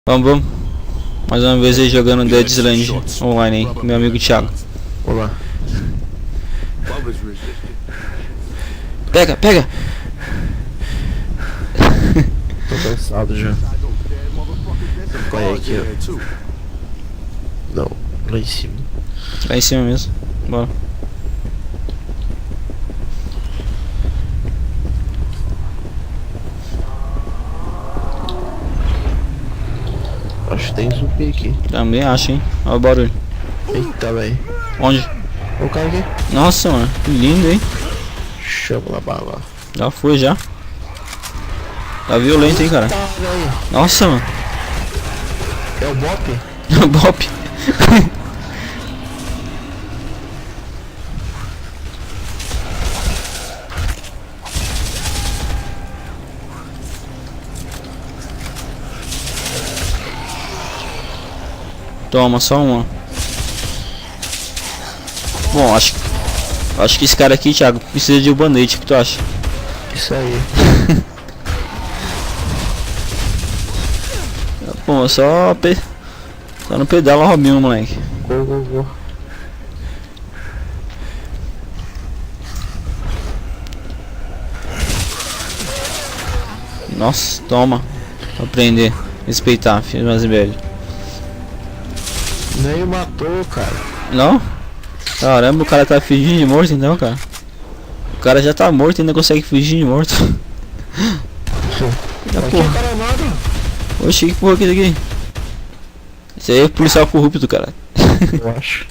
Vamos. Mais uma vez aí jogando Dead Island online aí, com meu amigo Thiago. Olá. Pega! Tô cansado já. Vai aqui, ó. Não, lá em cima. Lá em cima mesmo. Bora. Acho que tem zumbi aqui. Também acho, hein. Olha o barulho. Eita, velho. Onde? O cara aqui. Nossa, mano. Que lindo, hein. Chama lá, bala. Já foi, já. Tá violento, hein, cara. Tá, velho. Nossa, mano. É o Bop? Bop. Toma, só uma. Bom, acho que esse cara aqui, Thiago, precisa de um band-aid. O que tu acha? Isso aí. Pô, só no pedala Robinho, moleque. Go. Nossa, toma. Aprender. Respeitar, filho mais velho. Nem matou, cara. Não? Caramba, o cara tá fingindo de morto então, cara. O cara já tá morto e ainda consegue fingir de morto. Aqui o cara é nada. Oxi, que porra é isso aqui? Isso aí é policial corrupto, cara. Eu acho.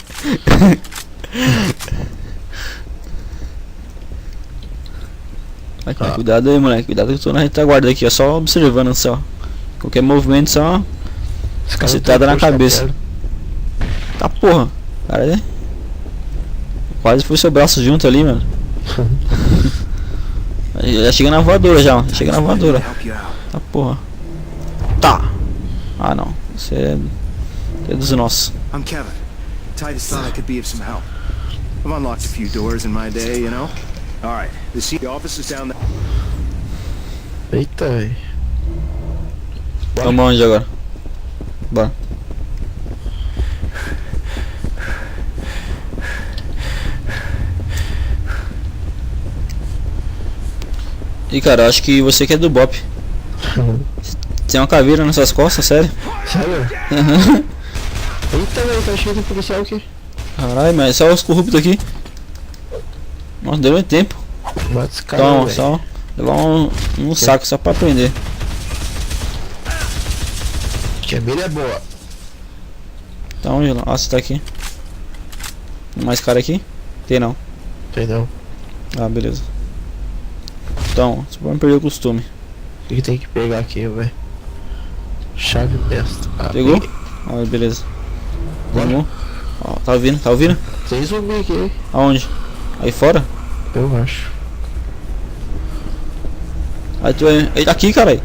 Aqui, cuidado aí, moleque. Cuidado que eu tô na retaguarda aqui, ó. Só observando só. Qualquer movimento só. Esse cara Cacetada tem na que puxar cabeça. perto. Tá porra. Cara, né? Quase foi seu braço junto ali, mano. Já chega na voadora já, ó. Chega na voadora. Tá porra. Tá. Ah não. Isso é dos nossos. I'm Kevin. Titus thought I could be of some help. I've unlocked a few doors in my day, you know. All right, the office is down there. Eita, velho. Vamos onde agora? Bora. E cara, eu acho que você que é do Bop. Tem uma caveira nas suas costas, sério? Sério? Eita, velho, tá cheio de policial aqui. Caralho, mas só os corruptos aqui. Nossa, deu muito tempo. Mata esse cara, Então, velho. só levar um saco só pra aprender. Que a mira é boa. Então, onde? Nossa, tá aqui. Tem mais cara aqui? Tem não. Entendeu? Ah, beleza. Então, você pode perder o costume. O que tem que pegar aqui, velho? Chave besta. Ah, Pegou? peguei. Ah, beleza. Bora. Pegou? Ó, tá ouvindo? Tá ouvindo? Tem zumbi aqui, Aonde? Aí fora? eu acho. Aí tu é. Ele tá aqui, caralho.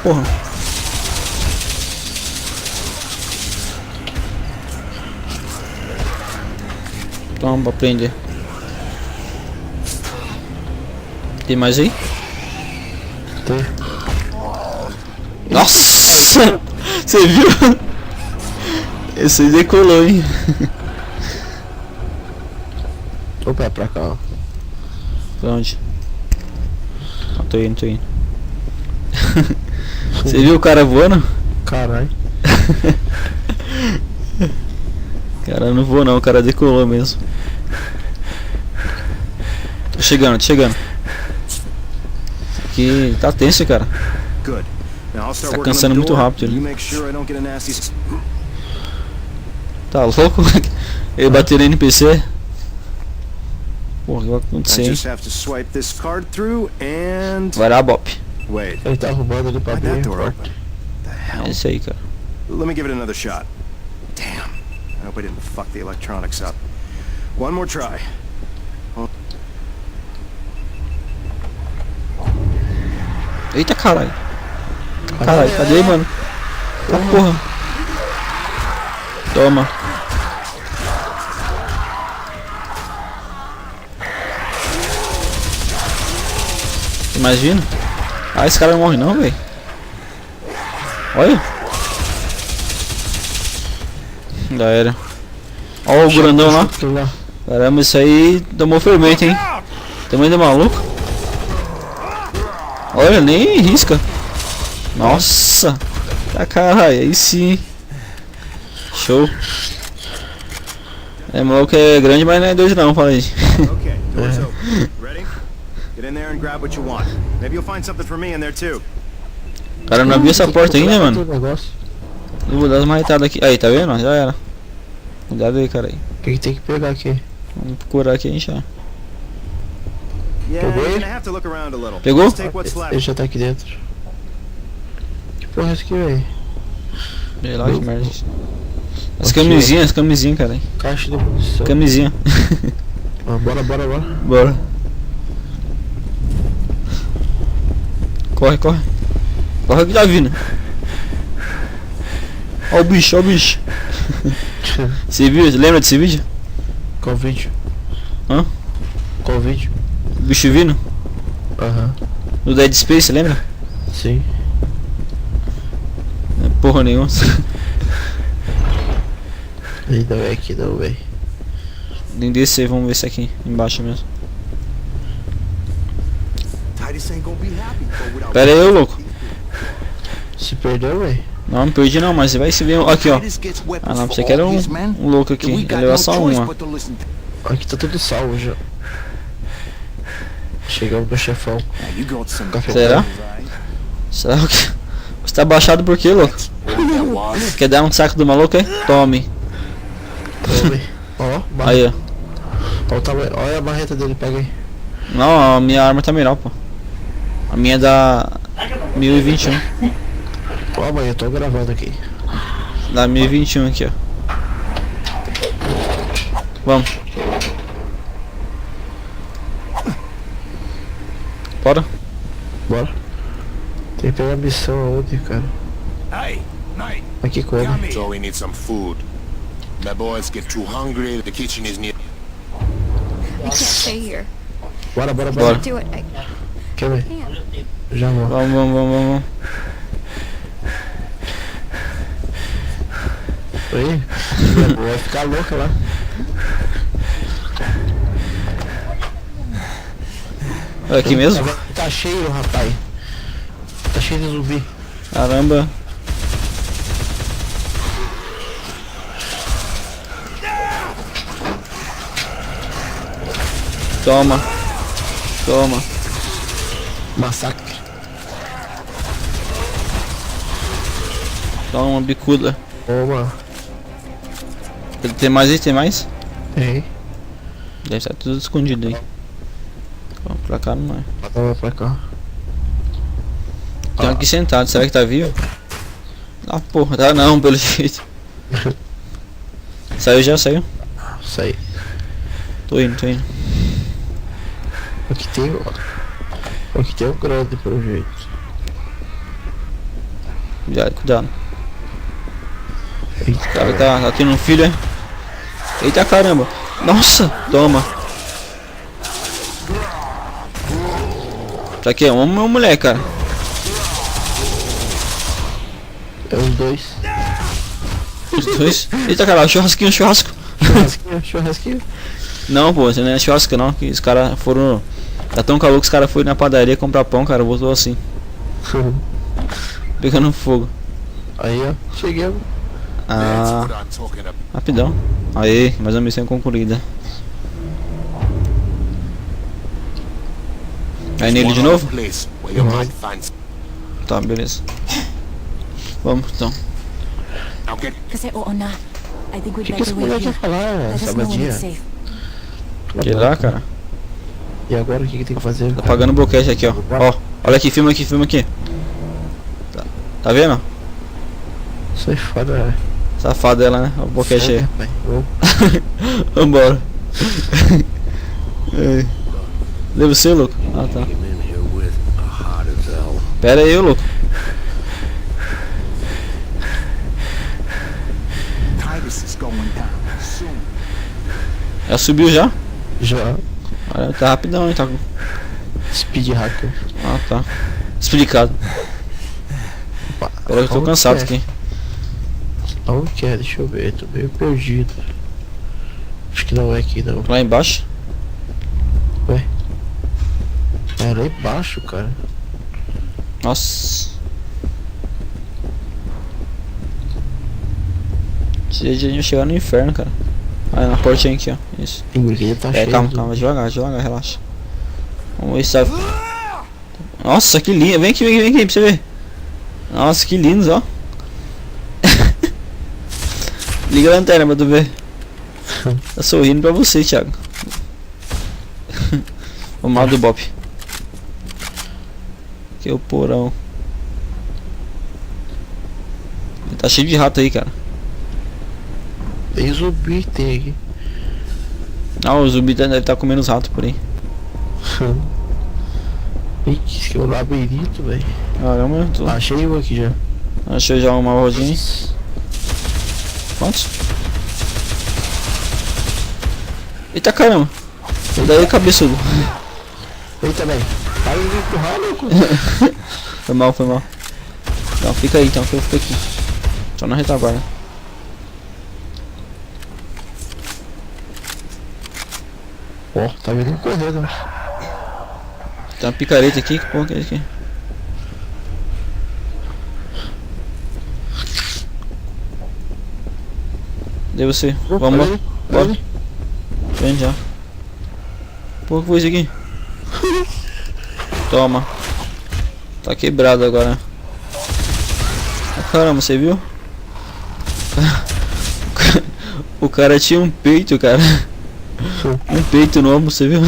Porra. Toma pra prender. Tem mais aí? Tem. Nossa! Você viu? Esse aí decolou, hein? Opa, pra cá, ó. Pra onde? Ah, tô indo. Você viu o cara voando? Caralho. Cara, não voou não, o cara decolou mesmo. Tô chegando. Aqui tá tenso, cara. Good. Now I'll start Tá working on cansando the muito door. rápido, You né? make sure I don't get a nasty. Tá louco? Ele bateu no NPC? Porra, o que vai I acontecer, hein? just have to swipe this card through and Vai lá, Bop. wait. Ele tá arrumando ali pra Why'd abrir that a door porta. open? The hell? É isso aí, cara. Let me give it another shot. Damn. I hope I didn't fuck the electronics up. One more try. Eita, caralho. Caralho, cadê, mano? Tá porra. Toma. Tem mais vindo? Ah, esse cara não morre não, velho. Olha. Já era. Ó o grandão lá. Caramba, isso aí tomou fermento, hein? Tamanho do maluco. Olha, nem risca. Nossa. Tá caralho, aí sim. Show. É, maluco é grande, mas não é doido não, falei. Okay, doors open. Ready? Get in there and grab what you want. Maybe you'll find something for me in there too. Cara, não abriu essa porta ainda, mano. Negócio. Eu vou dar umas marretadas aqui. Aí, tá vendo? Já era. Cuidado aí, cara aí. O que tem que pegar aqui? Vamos procurar aqui, a gente já. Yeah, Pegou you're ele? gonna have to look around a little. Pegou? Just take what's Ele left. já tá aqui dentro. Que porra é essa aqui, velho? Sei lá, que merda. As camisinhas, cara aí. Caixa de munição. Camisinha. Ah, bora. Bora. Corre. Corre que tá vindo. Ó o bicho. Você viu? Lembra desse vídeo? Qual vídeo? Hã? Qual vídeo? O bicho vindo? Aham. No Dead Space, lembra? Sim. Não é porra nenhuma. Aí não é aqui não, velho. Nem descer, vamos ver se aqui embaixo mesmo. Titus ain't gonna be happy, but without Pera aí, ô louco. Se perdeu, velho? Não, não perdi não, mas você vai se ver. Aqui, ó. Ah não, você quer um louco aqui. Ele leva só uma. Aqui tá tudo salvo já. Chegamos no chefão. Café. Será? Será que você tá baixado por quê, louco? Quer dar um saco do maluco, é? Tome. Tome. Ó, Aí, ó. ó o tamanho. Olha a barreta dele, pega aí. Não, a minha arma tá melhor, pô. A minha é da 1021. Ó, mãe, eu tô gravando aqui. Da 1021 aqui, ó. Vamos. Bora. Bora. Tem que pegar a missão aonde, cara? Hey, mate, Aqui como? come here. So we need some food. My boys get too hungry. The kitchen is near. I can't stay here. Bora. Bora. Do it. I Quer ver? can't. Já vou. Vamos. Aí. Vai ficar louca lá. É aqui mesmo? Tá cheio, rapaz. Tá cheio de zumbi. Caramba. Toma. Massacre. Toma, bicuda. Toma. Tem mais aí? Tem mais? Tem. Deve estar tudo escondido aí. Vamos pra cá, não é. Toma pra cá. Tem um aqui sentado, será que tá vivo? Ah, porra, tá não, pelo jeito. Saiu já, saiu? Isso aí. Tô indo. Aqui tem um grande pelo jeito. Cuidado. Eita, O cara tá tendo um filho, é? Eita caramba. Nossa, toma. Isso aqui é homem ou mulher, cara? é os dois. Os dois. Eita caralho, churrasco. Churrasquinho. Não, pô, você não é churrasco não, que os caras foram... Tá tão calor que os caras foram na padaria comprar pão, cara, voltou assim, pegando fogo. Aí, ó. Cheguei. That's Ah, what I'm talking about. rapidão. Aí, mais uma missão concluída. Aí nele de One novo? place where you might find. Tá, beleza. Vamos então. Now get Kasi oo na. I think O we'd que essa better mulher wait quer here. falar, Let us essa know when bandinha? it's safe. Que lá, cara? E agora o que tem que fazer? Tá pagando o boquete aqui, ó. Ó, olha aqui, filma aqui. Tá vendo? Isso aí foda, né? Safada ela, né? O boquete aí. rapaz. Ô, Vambora. Ei. Leva o seu, louco? Ah, tá. Pera aí, louco. Titus is going down soon. Já subiu já? Já. Olha, tá rapidão, hein? Tá... Speed hacker. Ah, tá. Explicado. Opa, Pera, eu tô aonde cansado que é? aqui. Aonde que é? Deixa eu ver, tô meio perdido. Acho que não é aqui não. Lá embaixo. Ué? É lá embaixo, cara. Nossa. Seria de a gente chegar no inferno, cara. Ah, na portinha aqui, ó. Isso. Tem brinquedo tá É, cheio. calma, de- calma, devagar, devagar, relaxa. Vamos ver se tá... Nossa, que lindo. Vem aqui pra você ver. Nossa, que lindos, ó. Liga a lanterna pra tu ver. Tá sorrindo pra você, Thiago. O mal do Bop. Aqui é o porão. Tá cheio de rato aí, cara. Tem zumbi, tem aqui. Ah, o zumbi deve estar comendo os ratos por aí. Ih, que é o labirinto, velho. Caramba, eu tô... Achei um aqui já. Achei já uma rodinha. Quantos? Eita caramba. E daí, cabeçudo. Eita, velho. Para de me empurrar, louco. Foi mal, foi mal. Não, fica aí então, que eu fico aqui. Só na retaguarda. Ó, tá vendo correndo. Tem uma picareta aqui, que porra que é isso aqui? Dei você. Vamos lá. Bora. Vem já. Porra, que foi isso aqui? Toma. Tá quebrado agora. Ah, caramba, você viu? O cara tinha um peito, cara. Um peito no ombro, você viu?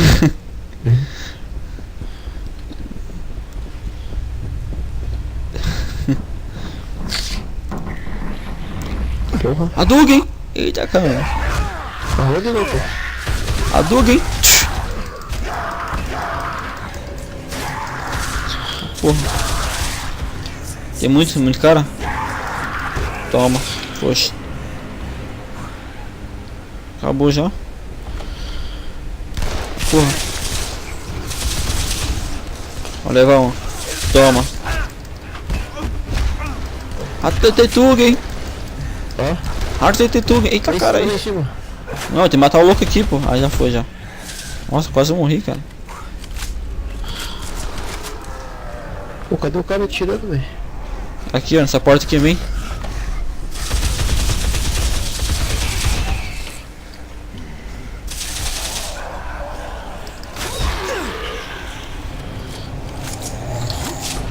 Porra. A Dug, hein? Eita, caramba. Aonde, louco? A Dug, hein? Porra. Tem muito cara? Toma. Poxa. Acabou já. Porra. Vou levar um. Toma. Até Tug, hein? Ó. Até Tug. Eita, Esse cara ali aí. em cima. Não, tem que matar o louco aqui, pô. Ah, já foi já. Nossa, quase eu morri, cara. Pô, cadê o cara atirando, velho? Aqui, ó, nessa porta aqui, vem.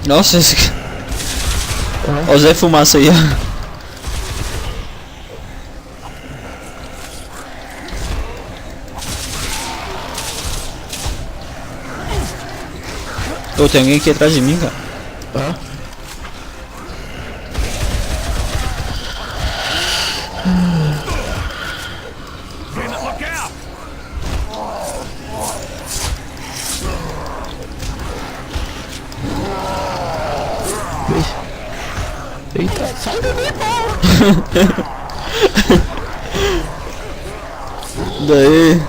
Nossa, esse... Ó o Zé Fumaça aí, ó. Ô, tem alguém aqui atrás de mim, cara. Ó. Eita, sai daqui, Daí.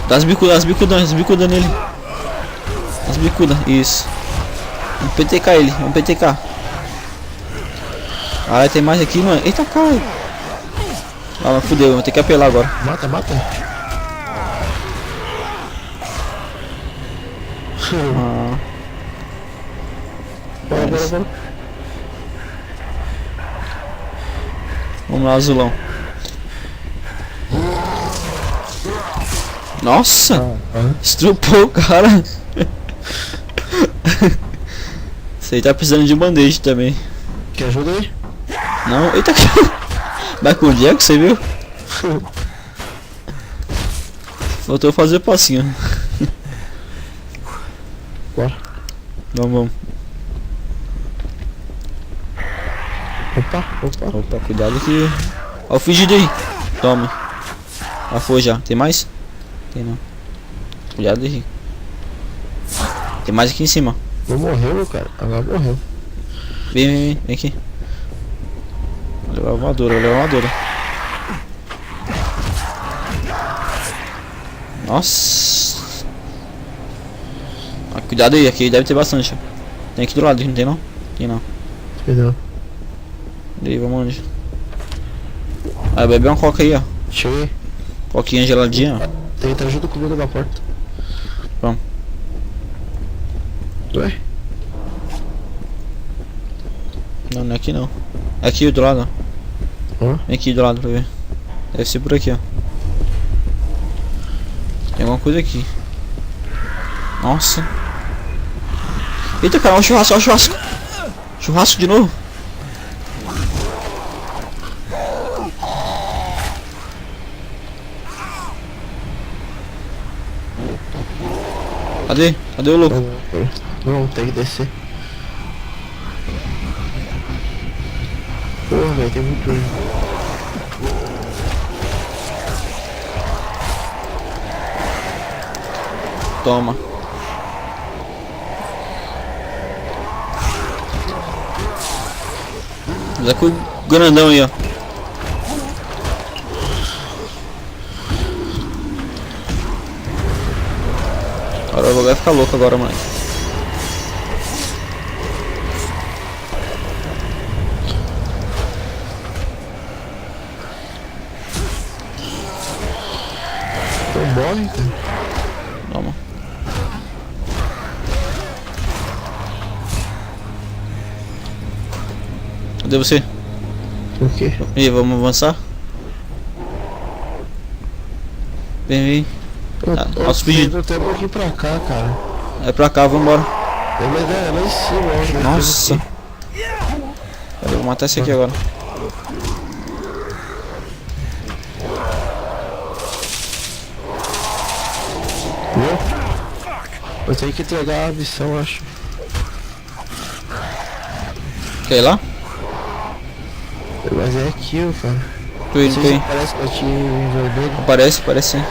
Dá as bicudas nele. As bicudas, isso. Vamos PTK ele, vamos PTK. Ah, tem mais aqui, mano. Eita, cara. Ah, mas fudeu, vou ter que apelar agora. Mata, mata. Ah, Bora, bora, bora. vamos lá, azulão. Nossa! Estrupou o cara. Você aí tá precisando de um band-aid também. Quer ajuda aí? Não, eita. Vai com o Jack, você viu? Faltou fazer passinho. Bora. Vamos. Opa, opa. Opa, cuidado que... Ó o fingido aí. Toma. Ah, foi já. Tem mais? Tem não. Cuidado aí. Tem mais aqui em cima. Não morreu, cara. Agora morreu. Vem aqui. Vou levar a voadora, Nossa. Cuidado aí, aqui deve ter bastante. Ó. Tem aqui do lado, não tem não? Tem não. Entendeu? E aí, vamos onde? Ah, bebe uma coca aí, ó. Cheguei. Coquinha geladinha, ó. Tem que estar junto comigo na porta. Vamos. Ué? Não, não é aqui não. É aqui do lado, ó. Hã? Vem aqui do lado pra ver. Deve ser por aqui, ó. Tem alguma coisa aqui. Nossa. Eita, cara, olha o churrasco, olha o churrasco. Churrasco de novo. Cadê? Cadê o louco? Não, tem que descer. Porra, velho, tem muito. Toma. Mas é com o grandão aí, ó. Agora vai ficar louco agora, mano. Então morre, cara. Toma. Cadê você? Por quê? E aí, vamos avançar? Vem. Nosso pedido. Eu tenho aqui pra cá, cara. É pra cá, vambora. É lá em cima, ó. Nossa. Eu vou matar esse aqui agora. Viu? Eu tenho que entregar a missão, acho. Quer ir lá? Mas é aqui, ó, cara. Tô indo, tô indo. Parece que eu tinha um vermelho. Parece sim.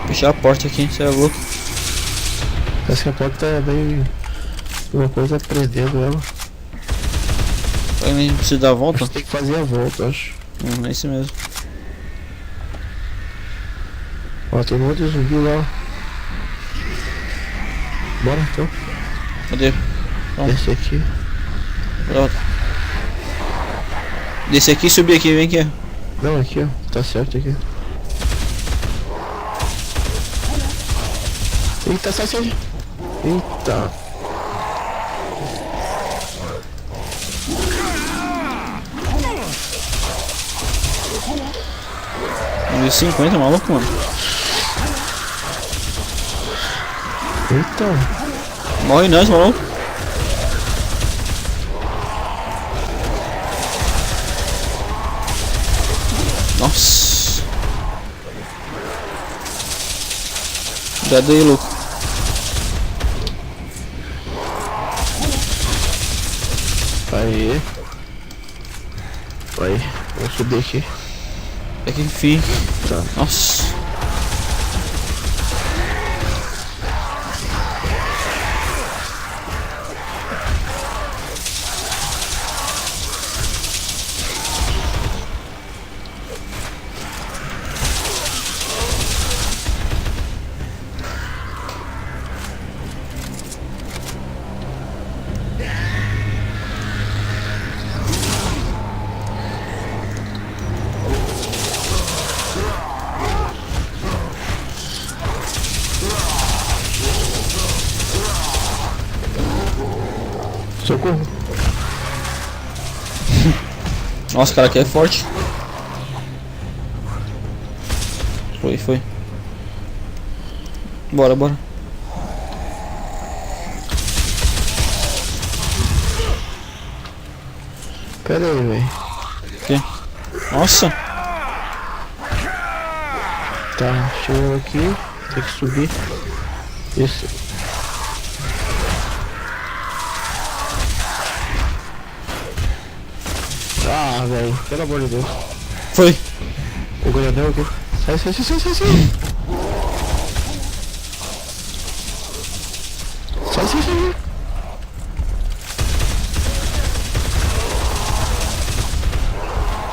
Fechar a porta aqui, você é louco. Parece que a porta é meio. Uma coisa prendendo ela. A gente precisa dar a volta? Acho que tem que fazer a volta, eu acho. É isso mesmo. Ó, tem um monte de zumbi lá. Bora então. Cadê? Vamos. Desce aqui. Pronto. Descer aqui e subir aqui, vem aqui. Não, aqui ó. Tá certo aqui. Eita, sai. Eita. Nível 50, maluco, mano. Eita. Morre nós, maluco. Nossa. Cuidado aí, louco. Aí. Aí. Vamos subir aqui. É que enfim. Tá. Nossa. Socorro. Nossa, cara, aqui é forte. Foi. Bora. Pera aí, velho. Aqui. Nossa. Tá, chegou aqui. Tem que subir. Isso. Ah, velho. Pelo amor de Deus. Foi. O grandão aqui. Sai. Sai.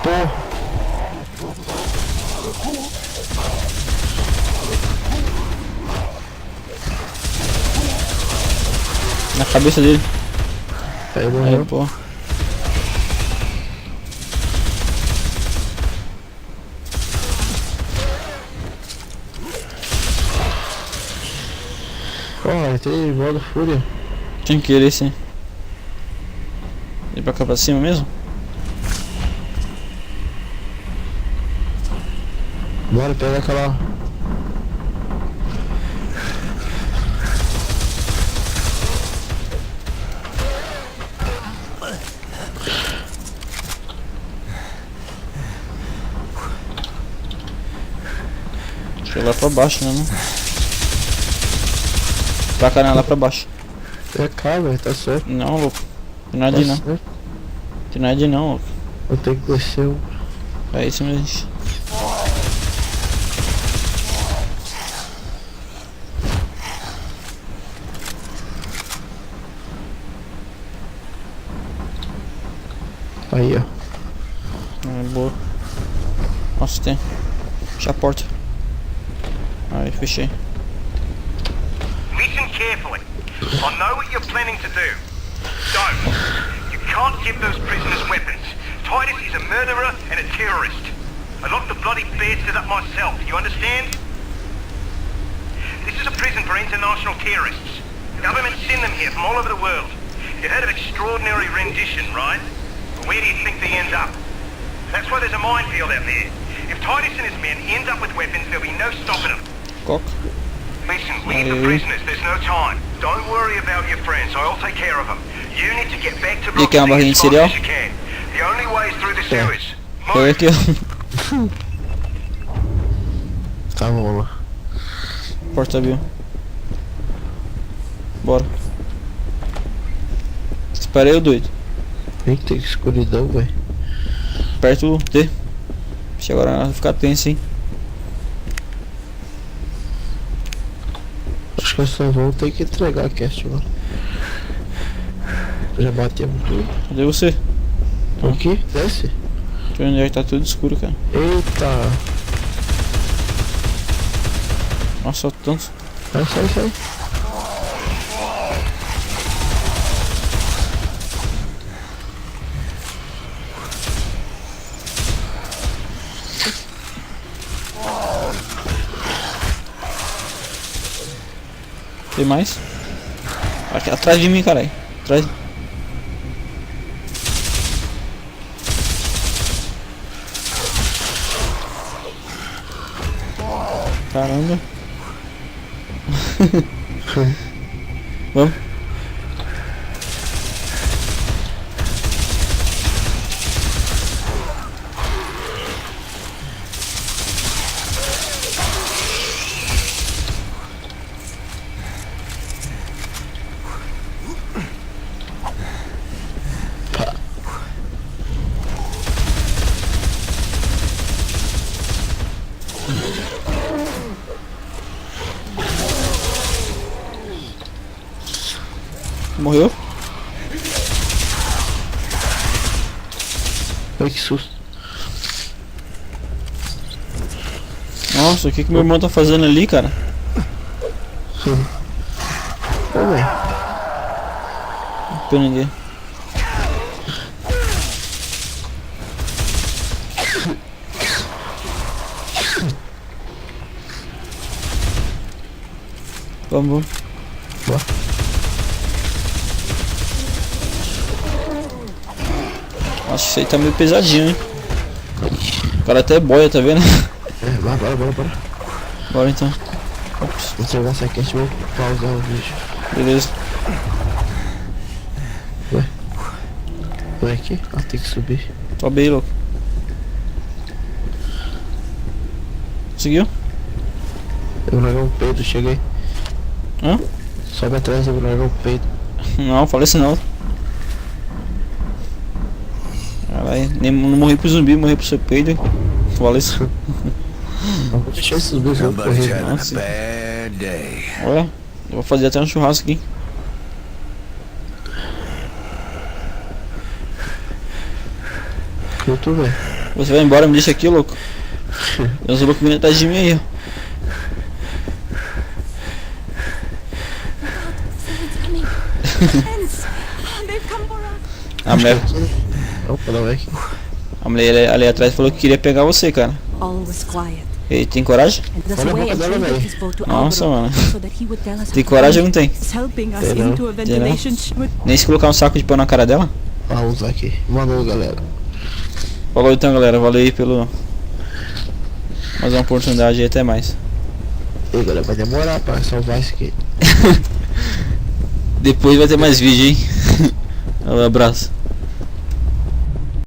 Porra. Na cabeça dele. Aí Aí, morreu. pô. Ó, entrei em modo fúria. Tinha que querer sim. Ir pra cá pra cima mesmo? Bora, pega aquela. Deixa eu ir lá pra baixo, né? Não? Pra cá, não, lá pra baixo. É cá, velho, tá certo. Não, louco. Tem nada Tá de não. certo. Tem nada de não, louco. Eu tenho que descer o. É isso mesmo. Aí, ó. Boa. Nossa, tem. Fecha a porta. Aí, fechei. Listen carefully. I know what you're planning to do. Don't. You can't give those prisoners weapons. Titus is a murderer and a terrorist. I locked the bloody bastard up myself, you understand? This is a prison for international terrorists. Governments send them here from all over the world. You heard of extraordinary rendition, right? Where do you think they end up? That's why there's a minefield out there. If Titus and his men end up with weapons, there'll be no stopping them. Coca. Listen, leave the prisoners. There's no time. Don't worry about your friends. I'll take care of them. You need to get back to E aqui é uma barrinha de cereal? as you can. The only way is through the sewers. Foi aqui, ó. Tá bom lá. Porta abriu. Bora. Espera aí, o doido. Nem tem escuridão, velho. Perto o D. Deixa agora vai ficar tenso, hein. Acho que nós só vamos ter que entregar a cast, mano. Já batemos tudo. Cadê você? Aqui, desce. Tô onde é que tá tudo escuro, cara. Eita. Nossa, tanto. Sai, sai, sai. Tem mais? Aqui atrás de mim, caralho. Atrás. Caramba. Vamos. Morreu? Ai, que susto. Nossa, o que meu irmão tá fazendo ali, cara? Ô, velho. Não tem ninguém. Vamos. Nossa, isso aí tá meio pesadinho, hein? O cara até boia, tá vendo? É, bora. Bora então. Ops, Vou entregar essa cast e vou pausar o vídeo. beleza. Vai aqui? Ah, tem que subir. Tô bem, louco. Conseguiu? Eu vou largar um peito, cheguei. Hã? Sobe atrás, eu vou largar um peito. Não, falei assim não. Caralho, não morri pro zumbi, morri pro seu peido. Falei isso. Não vou deixar esses dois vão Somebody's correr. having a Nossa. bad day. Olha, eu vou fazer até um churrasco aqui. Eu tô, velho. Você vai embora, me deixa aqui, louco. Tem uns loucos vindo atrás de mim aí, ó. Someone's coming. Friends. They've come for us. A mulher, Opa, não é aqui. a mulher ali atrás falou que queria pegar você, cara. All was quiet. Ele tem coragem? And that's Olha a why boca I dela, traded velho. his boat to Nossa, Albro, mano. so that he would tell us Tem how to coragem ou find não tem? He's helping us Tem não. into a ventilation chute. Nem se colocar um saco de pão na cara dela? Vamos usar aqui. Mandou, galera. Falou então, galera. Valeu aí pelo... mais uma oportunidade e até mais. Ei, galera, vai demorar pra salvar isso aqui. Depois vai ter mais vídeo, hein? Um abraço.